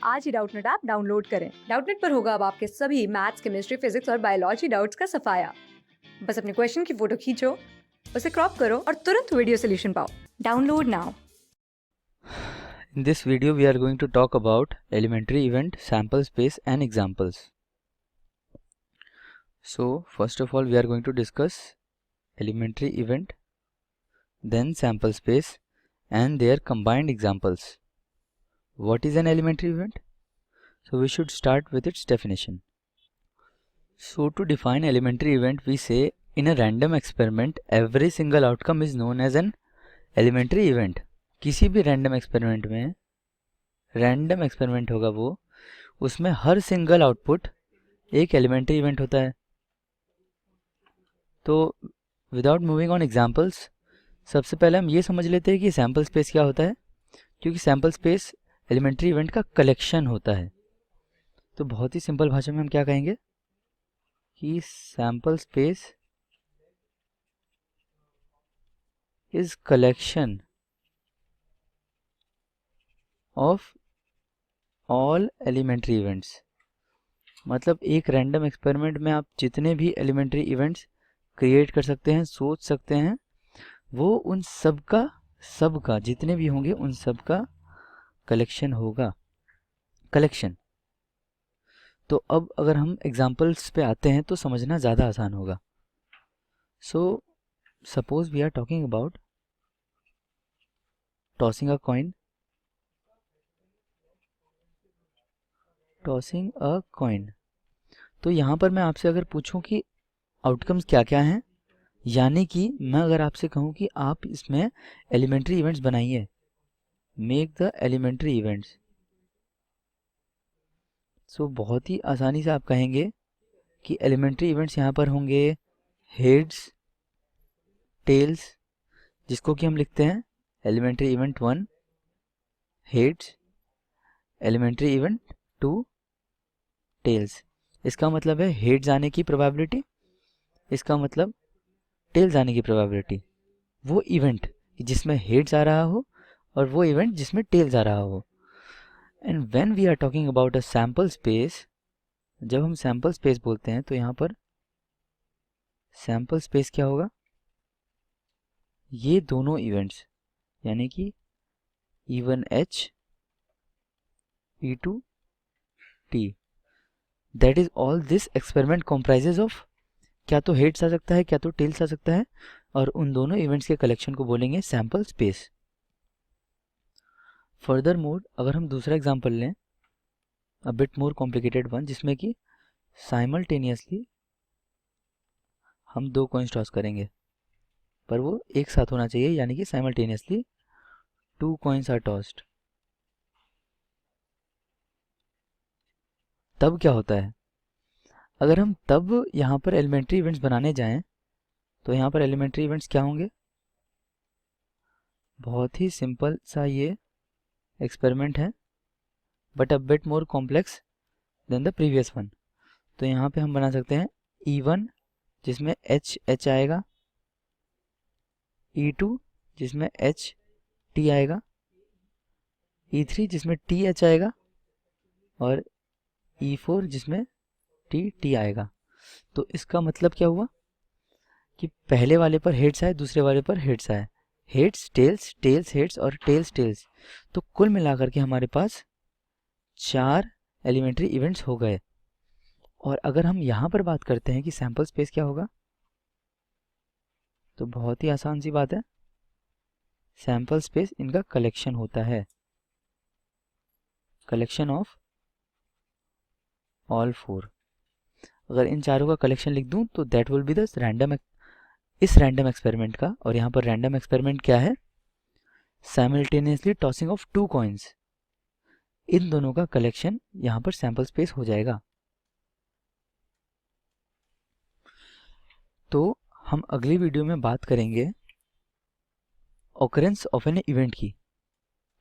आज ही Doubtnut app download करें। Doubtnut पर होगा अब आपके सभी मैथ्स, केमिस्ट्री, फिजिक्स और बायोलॉजी डाउट्स का सफाया। बस अपने क्वेश्चन की फोटो खींचो, उसे क्रॉप करो और तुरंत वीडियो सोल्यूशन पाओ। Download now. In this video we are going to talk about elementary event, sample space and examples. So first of all we are going to discuss elementary event, then sample space and their combined examples. What is an elementary event? So we should start with its definition. So to define elementary event we say in a random experiment every single outcome is known as an elementary event. किसी भी random experiment में random experiment होगा वो, उसमें हर single output एक elementary event होता है। तो विदाउट मूविंग ऑन एग्जांपल्स सबसे पहले हम ये समझ लेते हैं कि सैम्पल स्पेस क्या होता है, क्योंकि सैम्पल स्पेस एलिमेंट्री इवेंट का कलेक्शन होता है। तो बहुत ही सिंपल भाषा में हम क्या कहेंगे कि sample space is collection of all elementary events. मतलब एक रैंडम एक्सपेरिमेंट में आप जितने भी एलिमेंट्री इवेंट्स क्रिएट कर सकते हैं, सोच सकते हैं, वो उन सबका जितने भी होंगे उन सब का कलेक्शन होगा, कलेक्शन। तो अब अगर हम एग्जांपल्स पे आते हैं तो समझना ज़्यादा आसान होगा। So suppose we are talking about tossing a coin, tossing a coin. तो यहाँ पर मैं आपसे अगर पूछूं कि आउटकम्स क्या क्या हैं, यानी कि मैं अगर आपसे कहूं कि आप इसमें एलिमेंट्री इवेंट्स बनाइए, मेक द एलिमेंट्री इवेंट्स, सो बहुत ही आसानी से आप कहेंगे कि एलिमेंट्री इवेंट्स यहाँ पर होंगे हेड्स, टेल्स, जिसको कि हम लिखते हैं elementary event 1 heads, elementary event 2 tails. इसका मतलब है हेड्स आने की प्रोबेबिलिटी, इसका मतलब टेल्स आने की प्रोबेबिलिटी। वो इवेंट जिसमें हेड्स आ रहा हो और वो इवेंट जिसमें टेल्स आ रहा हो। And when we are talking about a sample space, जब हम सैम्पल स्पेस बोलते हैं तो यहाँ पर सैम्पल स्पेस क्या होगा, ये दोनों इवेंट्स यानी कि E1H E2T, that is all this experiment comprises of, क्या तो हेड्स आ सकता है क्या तो टेल्स आ सकता है, और उन दोनों इवेंट्स के कलेक्शन को बोलेंगे सैम्पल स्पेस। फर्दर मोड अगर हम दूसरा एग्जांपल लें, अ बिट मोर कॉम्प्लिकेटेड वन, जिसमें कि साइमल्टेनियसली हम दो कॉइन्स टॉस करेंगे, पर वो एक साथ होना चाहिए, यानी कि साइमल्टेनियसली 2 कॉइन्स आर टॉस्ड। तब क्या होता है, अगर हम तब यहाँ पर एलिमेंट्री इवेंट्स बनाने जाएं तो यहाँ पर एलिमेंट्री इवेंट्स क्या होंगे, बहुत ही सिंपल सा ये एक्सपेरिमेंट है, but a bit more complex than the previous one. तो यहाँ पे हम बना सकते हैं E1 जिसमें H आएगा, E2 जिसमें HT आएगा, E3 जिसमें TH आएगा और E4 जिसमें TT आएगा। तो इसका मतलब क्या हुआ कि पहले वाले पर हेड्स आए, दूसरे वाले पर हेड्स आए, हेड्स टेल्स, टेल्स हेड्स और टेल्स टेल्स। तो कुल मिलाकर के हमारे पास 4 एलिमेंट्री इवेंट्स हो गए। और अगर हम यहाँ पर बात करते हैं कि सैम्पल स्पेस क्या होगा, तो बहुत ही आसान सी बात है, सैम्पल स्पेस इनका कलेक्शन होता है, कलेक्शन ऑफ ऑल 4। अगर इन चारों का कलेक्शन लिख दूं तो that will be the random, इस रैंडम एक्सपेरिमेंट का। और यहाँ पर रैंडम एक्सपेरिमेंट क्या है, साइमल्टेनियसली टॉसिंग ऑफ 2 कॉइन्स, इन दोनों का कलेक्शन यहाँ पर सैम्पल स्पेस हो जाएगा। तो हम अगली वीडियो में बात करेंगे ऑकरेंस ऑफ एन इवेंट की,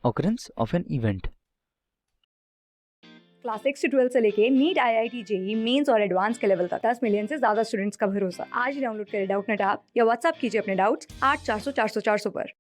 occurrence of an event. Class 6 से 12 से लेके नीट, IIT, JEE मेंस और एडवांस के लेवल तक 10 मिलियन से ज्यादा स्टूडेंट्स का भरोसा। आज ही डाउनलोड करें डाउटनेट ऐप या व्हाट्सएप कीजिए अपने डाउट्स 8400 400 400 पर।